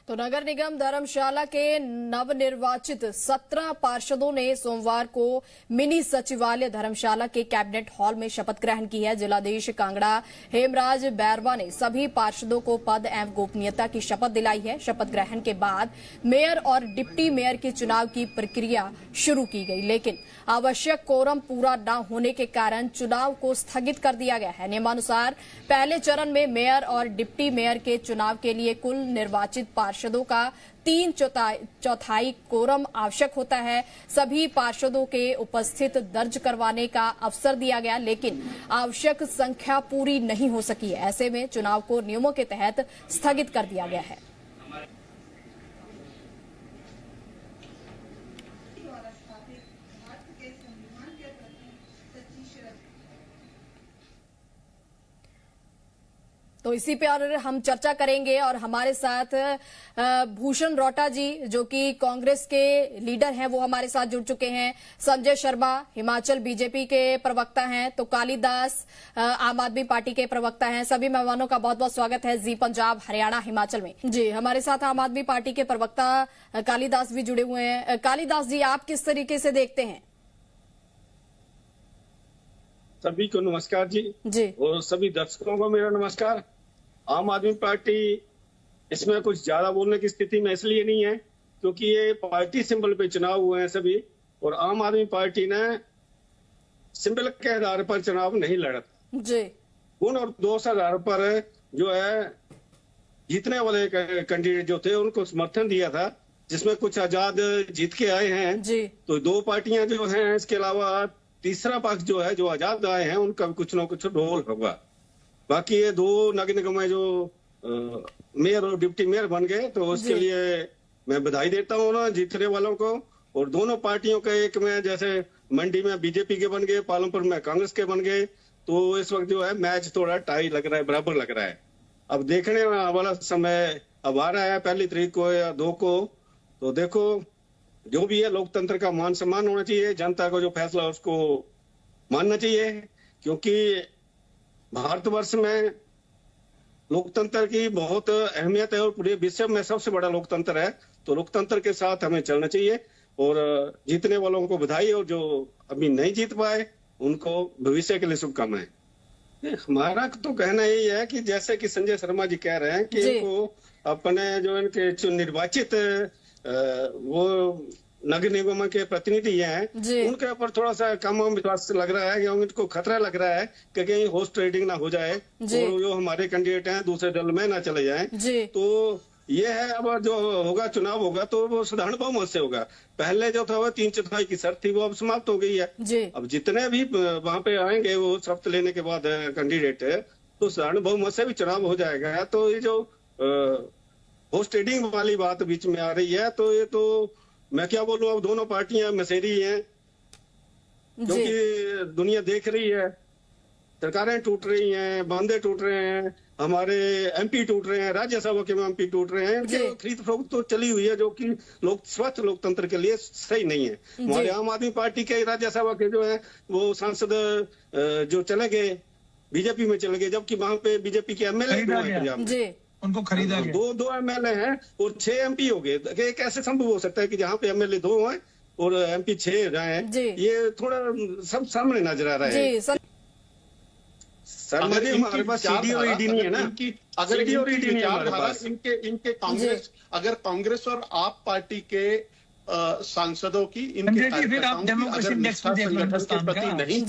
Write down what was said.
तो नगर निगम धर्मशाला के नवनिर्वाचित 17 पार्षदों ने सोमवार को मिनी सचिवालय धर्मशाला के कैबिनेट हॉल में शपथ ग्रहण की है। जिलाधीश कांगड़ा हेमराज बैरवा ने सभी पार्षदों को पद एवं गोपनीयता की शपथ दिलाई है। शपथ ग्रहण के बाद मेयर और डिप्टी मेयर के चुनाव की प्रक्रिया शुरू की गई, लेकिन आवश्यक कोरम पूरा न होने के कारण चुनाव को स्थगित कर दिया गया है। नियमानुसार पहले चरण में मेयर और डिप्टी मेयर के चुनाव के लिए कुल निर्वाचित पार्षदों का 3/4 कोरम आवश्यक होता है। सभी पार्षदों के उपस्थित दर्ज करवाने का अवसर दिया गया, लेकिन आवश्यक संख्या पूरी नहीं हो सकी है। ऐसे में चुनाव को नियमों के तहत स्थगित कर दिया गया है। तो इसी पे और हम चर्चा करेंगे और हमारे साथ भूषण रौटा जी जो कि कांग्रेस के लीडर हैं वो हमारे साथ जुड़ चुके हैं। संजय शर्मा हिमाचल बीजेपी के प्रवक्ता हैं, तो कालीदास आम आदमी पार्टी के प्रवक्ता हैं। सभी मेहमानों का बहुत बहुत स्वागत है जी पंजाब हरियाणा हिमाचल में। जी हमारे साथ आम आदमी पार्टी के प्रवक्ता कालीदास भी जुड़े हुए हैं। कालीदास जी, आप किस तरीके से देखते हैं? सभी को नमस्कार जी और सभी दर्शकों को मेरा नमस्कार। आम आदमी पार्टी इसमें कुछ ज्यादा बोलने की स्थिति में इसलिए नहीं है क्योंकि ये पार्टी सिंबल पे चुनाव हुए हैं सभी, और आम आदमी पार्टी ने सिंबल के आधार पर चुनाव नहीं लड़ा जी। गुण और दोष आधार पर जो है जीतने वाले कैंडिडेट जो थे उनको समर्थन दिया था, जिसमें कुछ आजाद जीत के आए हैं जी। तो 2 पार्टियां जो हैं, इसके अलावा तीसरा पक्ष जो है, जो आजाद आए हैं, उनका कुछ न कुछ रोल होगा। बाकी ये 2 नगर निगम में जो मेयर और डिप्टी मेयर बन गए, तो उसके लिए मैं बधाई देता हूँ ना जीतने वालों को। और दोनों पार्टियों के एक में, जैसे मंडी में बीजेपी के बन गए, पालमपुर में कांग्रेस के बन गए, तो इस वक्त जो है मैच थोड़ा टाई लग रहा है, बराबर लग रहा है। अब देखने वाला समय अब आ रहा है 1 तारीख को या 2 को। तो देखो, जो भी है लोकतंत्र का मान सम्मान होना चाहिए, जनता को जो फैसला उसको मानना चाहिए, क्योंकि भारतवर्ष में लोकतंत्र की बहुत अहमियत है और पूरे विश्व में सबसे बड़ा लोकतंत्र है। तो लोकतंत्र के साथ हमें चलना चाहिए और जीतने वालों को बधाई, और जो अभी नहीं जीत पाए उनको भविष्य के लिए शुभकामनाएं। हमारा तो कहना यही है कि जैसे कि संजय शर्मा जी कह रहे हैं कि इनको अपने जो इनके निर्वाचित वो नगर निगम के प्रतिनिधि हैं, उनके ऊपर थोड़ा सा कम विश्वास लग रहा है, क्योंकि इनको खतरा लग रहा है कि कहीं होस्ट ट्रेडिंग ना हो जाए और जो हमारे कैंडिडेट हैं दूसरे दल में ना चले जाएं। तो ये है, अब जो होगा चुनाव होगा तो वो साधारण बहुमत से होगा। पहले जो था वो 3/4 की शर्त थी, वो अब समाप्त हो गई है। अब जितने भी वहां पे आएंगे वो शपथ लेने के बाद कैंडिडेट, तो साधारण बहुमत से भी चुनाव हो जाएगा। तो ये जो होस्ट ट्रेडिंग वाली बात बीच में आ रही है, तो ये तो मैं क्या बोलूं, अब दोनों पार्टियां मसेरी हैं, क्योंकि दुनिया देख रही है, सरकारें टूट रही हैं, बांधे टूट रहे हैं, हमारे एमपी टूट रहे हैं, राज्यसभा के एमपी टूट रहे हैं। जो खरीद फरोख्त तो चली हुई है, जो कि स्वस्थ लोकतंत्र के लिए सही नहीं है। हमारे आम आदमी पार्टी के राज्यसभा के जो है वो सांसद जो चले गए, बीजेपी में चले गए, जबकि वहां पे बीजेपी के एमएलए उनको खरीदा गया। 2 एमएलए हैं और 6 एमपी हो गए। कैसे संभव हो सकता है कि जहाँ पे एमएलए 2 हैं और एमपी 6 रहे हैं? ये थोड़ा सब सामने नजर आ रहा है। सर हमारे पास सीडी और ईडी नहीं है ना, अगर इनके कांग्रेस, अगर कांग्रेस और आप पार्टी के सांसदों की इनके संगठन के प्रति नहीं